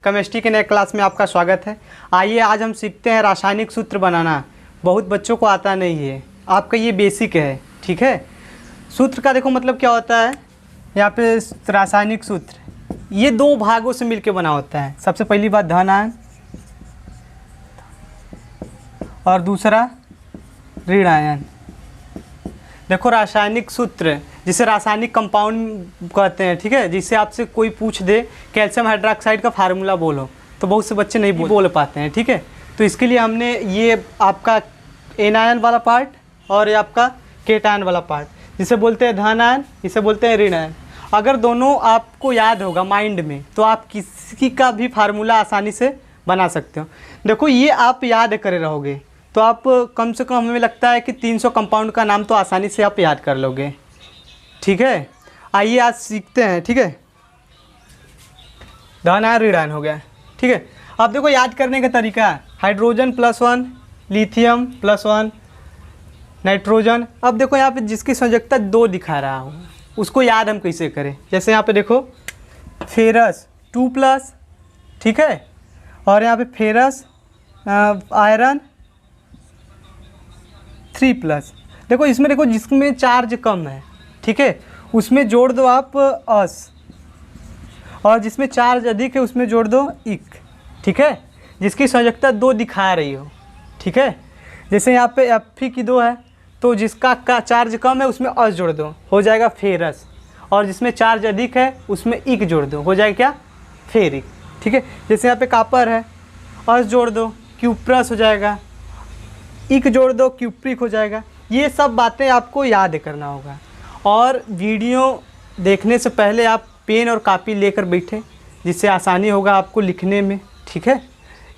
Chemistry के नए class में आपका स्वागत है। आइए आज हम सीखते हैं रासायनिक सूत्र बनाना। बहुत बच्चों को आता नहीं है, आपका ये बेसिक है। ठीक है, सूत्र का देखो मतलब क्या होता है। यहाँ पे रासायनिक सूत्र ये दो भागों से मिलकर बना होता है। सबसे पहली बात धन आयन और दूसरा ऋण आयन। देखो रासायनिक सूत्र जिसे रासायनिक कंपाउंड कहते हैं, ठीक है। जिसे आपसे कोई पूछ दे कैल्शियम हाइड्रोक्साइड का फार्मूला बोलो तो बहुत से बच्चे नहीं बोल पाते हैं, ठीक है। तो इसके लिए हमने ये आपका एन आयन वाला पार्ट और ये आपका केट आयन वाला पार्ट, जिसे बोलते हैं धन आयन, इसे बोलते हैं ऋण आयन। अगर दोनों आपको याद होगा माइंड में तो आप किसी का भी फार्मूला आसानी से बना सकते हो। देखो ये आप याद करे रहोगे तो आप कम से कम हमें लगता है कि 300 कंपाउंड का नाम तो आसानी से आप याद कर लोगे, ठीक है। आइए आज सीखते हैं, ठीक है। धन आयन ऋण आयन हो गया, ठीक है। अब देखो याद करने का तरीका, हाइड्रोजन +1, लिथियम +1, नाइट्रोजन। अब देखो यहाँ पे जिसकी संयोजकता 2 दिखा रहा हूँ उसको याद हम कैसे करें। जैसे यहाँ पे देखो फेरस 2+, ठीक है, और यहाँ पे फेरस आयरन 3+। देखो इसमें देखो जिसमें चार्ज कम है, ठीक है, उसमें जोड़ दो आप अस, और जिसमें चार्ज अधिक है उसमें जोड़ दो इक, ठीक है। जिसकी संयोजकता 2 दिखा रही हो, ठीक है। जैसे यहाँ पे Fe की 2 है तो जिसका चार्ज कम है उसमें अस जोड़ दो, हो जाएगा फेरस, और जिसमें चार्ज अधिक है उसमें इक जोड़ दो, हो जाएगा क्या, फेरिक, ठीक है। जैसे यहाँ पे कॉपर है, अस जोड़ दो क्यूप्रस हो जाएगा, इक जोड़ दो क्यूप्रिक हो जाएगा। ये सब बातें आपको याद करना होगा, और वीडियो देखने से पहले आप पेन और कॉपी लेकर बैठे, जिससे आसानी होगा आपको लिखने में, ठीक है।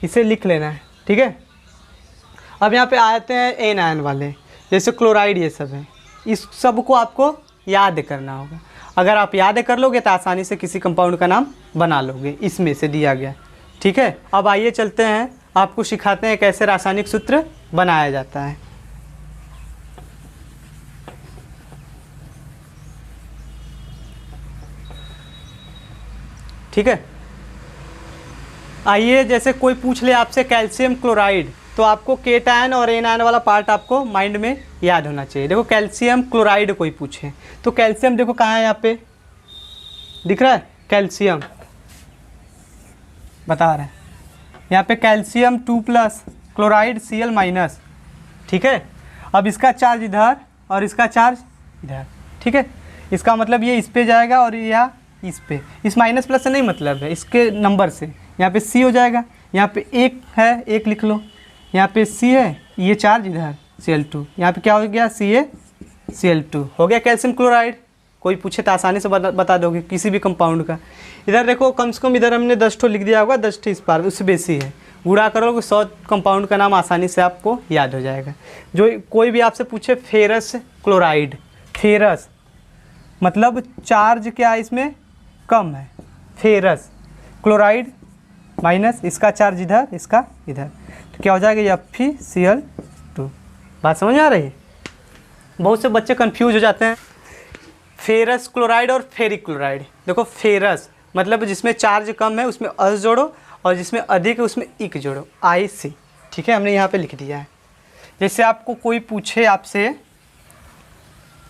इसे लिख लेना है, ठीक है। अब यहाँ पे आते हैं एन आयन वाले, जैसे क्लोराइड, ये सब है। इस सब को आपको याद करना होगा। अगर आप याद कर लोगे तो आसानी से किसी कंपाउंड का नाम बना लोगे, इसमें से दिया गया, ठीक है। अब आइए चलते हैं, आपको सिखाते हैं कैसे रासायनिक सूत्र बनाया जाता है। ठीक है, आइए जैसे कोई पूछ ले आपसे कैल्शियम क्लोराइड, तो आपको केट आयन और एन आयन वाला पार्ट आपको माइंड में याद होना चाहिए। देखो कैल्शियम क्लोराइड कोई पूछे तो कैल्शियम देखो कहाँ है, यहाँ पे दिख रहा है कैल्शियम, बता रहे हैं यहाँ पे कैल्शियम 2+, क्लोराइड Cl-, ठीक है। अब इसका चार्ज इधर और इसका चार्ज इधर, ठीक है। इसका मतलब ये इस पे जाएगा और यह इस पे, इस माइनस प्लस से नहीं मतलब है, इसके नंबर से। यहाँ पे C हो जाएगा, यहाँ पे 1 है, 1 लिख लो, यहाँ पे C है, ये चार्ज इधर Cl2, यहाँ पे क्या हो गया, CaCl2 हो गया कैल्शियम क्लोराइड। कोई पूछे तो आसानी से बता दोगे किसी भी कंपाउंड का। इधर देखो कम से कम इधर हमने 10 ठो लिख दिया होगा, 10 ठो इस पार, उससे बेसी है। गुणा करोगे 100 कंपाउंड का नाम आसानी से आपको याद हो जाएगा। जो कोई भी आपसे पूछे फेरस क्लोराइड, फेरस मतलब चार्ज क्या है इसमें कम है, फेरस क्लोराइड माइनस, इसका चार्ज इधर, इसका इधर, तो क्या हो जाएगा, FeCl2। बात समझ में आ रही है? बहुत से बच्चे कंफ्यूज हो जाते हैं फेरस क्लोराइड और फेरिक क्लोराइड। देखो फेरस मतलब जिसमें चार्ज कम है उसमें अस जोड़ो, और जिसमें अधिक है उसमें इक जोड़ो, IC, ठीक है। हमने यहाँ पे लिख दिया है। जैसे आपको कोई पूछे आपसे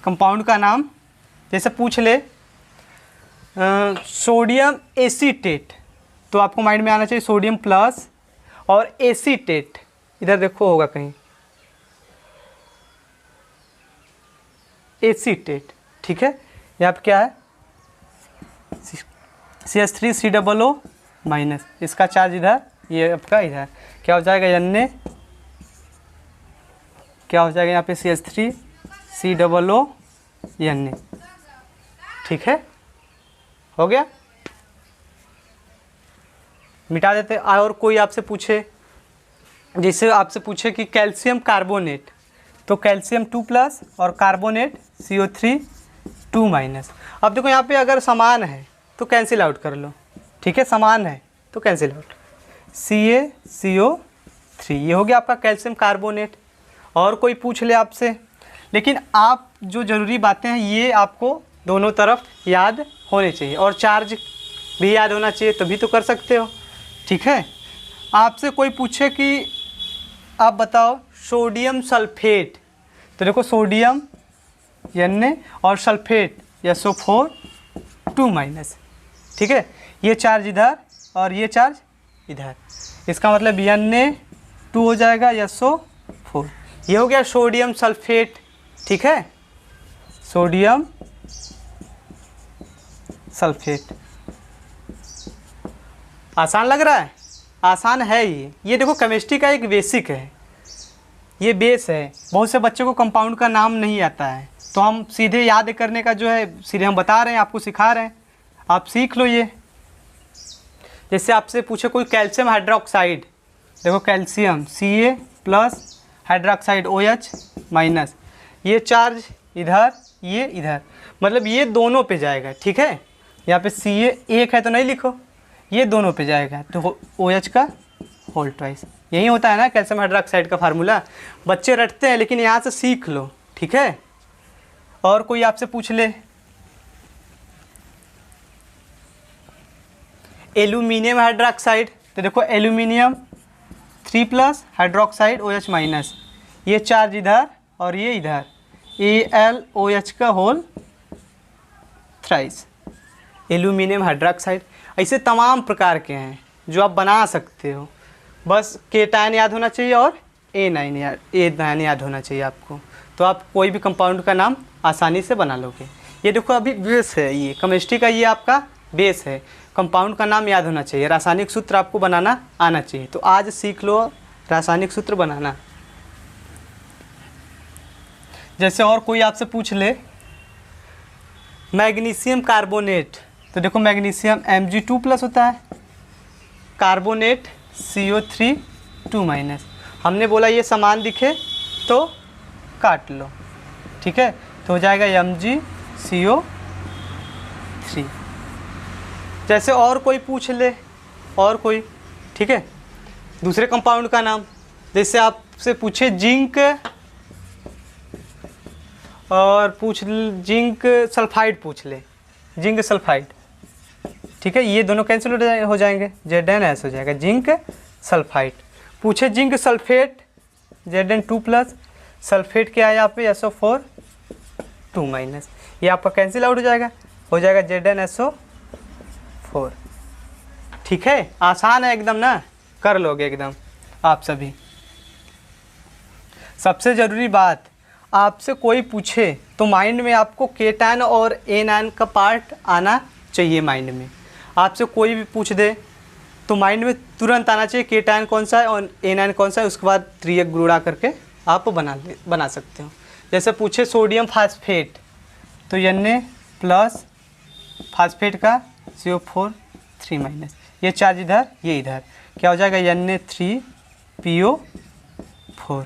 कंपाउंड का नाम, जैसे पूछ ले सोडियम एसीटेट, तो आपको माइंड में आना चाहिए सोडियम प्लस और एसीटेट, इधर देखो होगा कहीं एसीटेट, ठीक है। यहाँ पे क्या है, CH3COO-, इसका चार्ज इधर, ये आपका इधर, क्या हो जाएगा, Na, क्या हो जाएगा यहाँ पे CH3COO, Na, ठीक है, हो गया। मिटा देते हैं। और कोई आपसे पूछे, जैसे आपसे पूछे कि कैल्शियम कार्बोनेट, तो कैल्शियम 2+ और कार्बोनेट CO3 2-। अब देखो यहाँ पे अगर समान है तो कैंसिल आउट कर लो, ठीक है, समान है तो कैंसिल आउट, CaCO3, ये हो गया आपका कैल्शियम कार्बोनेट। और कोई पूछ ले आपसे, लेकिन आप जो ज़रूरी बातें हैं ये आपको दोनों तरफ याद होने चाहिए, और चार्ज भी याद होना चाहिए, तभी तो कर सकते हो। ठीक है। आपसे कोई पूछे कि आप बताओ सोडियम सल्फेट, तो देखो सोडियम Na और सल्फेट SO4 2-, ठीक है। ये चार्ज इधर और ये चार्ज इधर, इसका मतलब Na 2 हो जाएगा SO4। ये हो गया सोडियम सल्फेट, ठीक है, सोडियम सल्फेट। आसान लग रहा है? आसान है ये देखो केमिस्ट्री का एक बेसिक है, ये बेस है। बहुत से बच्चों को कंपाउंड का नाम नहीं आता है, तो हम सीधे याद करने का जो है सीधे हम बता रहे हैं, आपको सिखा रहे हैं, आप सीख लो ये। जैसे आपसे पूछे कोई कैल्शियम हाइड्रोक्साइड, देखो कैल्शियम Ca+ हाइड्रोक्साइड OH-, ये चार्ज इधर, ये इधर, मतलब ये दोनों पे जाएगा, ठीक है। यहाँ पे Ca एक है तो नहीं लिखो, ये दोनों पे जाएगा, तो OH का होल ट्वाइस। यही होता है ना कैल्शियम हाइड्रोक्साइड का फार्मूला। बच्चे रटते हैं लेकिन यहाँ से सीख लो, ठीक है। और कोई आपसे पूछ ले एल्यूमिनियम हाइड्रोक्साइड, तो देखो एल्यूमिनियम 3+ हाइड्रोक्साइड OH-, ये चार्ज इधर और ये इधर, AlOH का होल थ्राइस, एल्यूमिनियम हाइड्रोक्साइड। ऐसे तमाम प्रकार के हैं जो आप बना सकते हो, बस केटायन याद होना चाहिए और एनायन याद होना चाहिए आपको, तो आप कोई भी कंपाउंड का नाम आसानी से बना लोगे। ये देखो अभी बेस है, ये केमिस्ट्री का ये आपका बेस है, कंपाउंड का नाम याद होना चाहिए, रासायनिक सूत्र आपको बनाना आना चाहिए। तो आज सीख लो रासायनिक सूत्र बनाना। जैसे और कोई आपसे पूछ ले मैग्नीशियम कार्बोनेट, तो देखो मैग्नीशियम Mg2+ होता है, कार्बोनेट CO3 2-। हमने बोला ये समान दिखे तो काट लो, ठीक है, तो हो जाएगा MgCO3। जैसे और कोई पूछ ले, और कोई, ठीक है, दूसरे कंपाउंड का नाम, जैसे आपसे पूछे जिंक और जिंक सल्फाइड पूछ ले, जिंक सल्फाइड, ठीक है, ये दोनों कैंसिल हो जाएंगे, ZnS हो जाएगा, जिंक सल्फाइड। पूछे जिंक सल्फेट Zn2+, सल्फेट क्या है यहाँ पे SO4 2-, ये आपका कैंसिल आउट हो जाएगा ZnSO4, ठीक है। आसान है एकदम ना, कर लोगे एकदम आप सभी। सबसे ज़रूरी बात, आपसे कोई पूछे तो माइंड में आपको केटायन और एनायन का पार्ट आना चाहिए माइंड में। आपसे कोई भी पूछ दे तो माइंड में तुरंत आना चाहिए केटायन कौन सा है और एनायन कौन सा है, उसके बाद त्रियक गुणा करके आप बना सकते हो। जैसे पूछे सोडियम फास्फेट, तो Na+ फास्फेट का CO4 3-, ये चार्ज इधर, ये इधर, क्या हो जाएगा Na3PO4,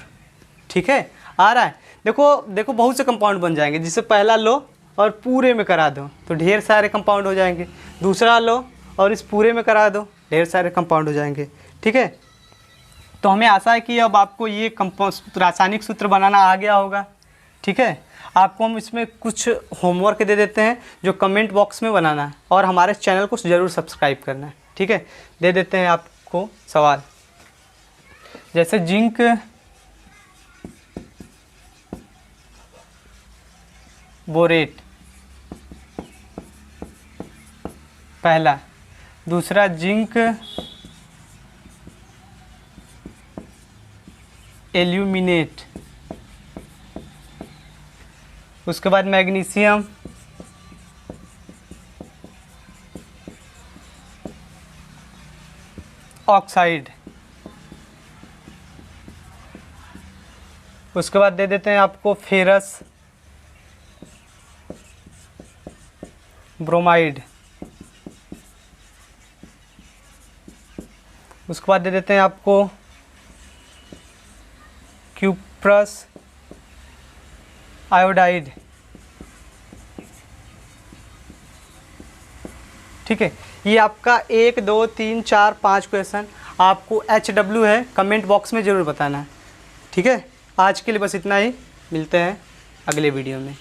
ठीक है। आ रहा है, देखो बहुत से कंपाउंड बन जाएंगे, जिससे पहला लो और पूरे में करा दो तो ढेर सारे कंपाउंड हो जाएंगे, दूसरा लो और इस पूरे में करा दो, ढेर सारे कंपाउंड हो जाएंगे, ठीक है। तो हमें आशा है कि अब आपको ये रासायनिक सूत्र बनाना आ गया होगा, ठीक है। आपको हम इसमें कुछ होमवर्क दे देते हैं जो कमेंट बॉक्स में बनाना है, और हमारे चैनल को ज़रूर सब्सक्राइब करना है, ठीक है। दे देते हैं आपको सवाल, जैसे जिंक बोरेट पहला, दूसरा जिंक एल्यूमिनेट, उसके बाद मैग्नीशियम ऑक्साइड, उसके बाद दे देते हैं आपको फेरस ब्रोमाइड, उसके बाद दे देते हैं आपको क्यूप्रस आयोडाइड, ठीक है। ये आपका 1 2 3 4 5 क्वेश्चन, आपको HW है, कमेंट बॉक्स में ज़रूर बताना, ठीक है। आज के लिए बस इतना ही, मिलते हैं अगले वीडियो में।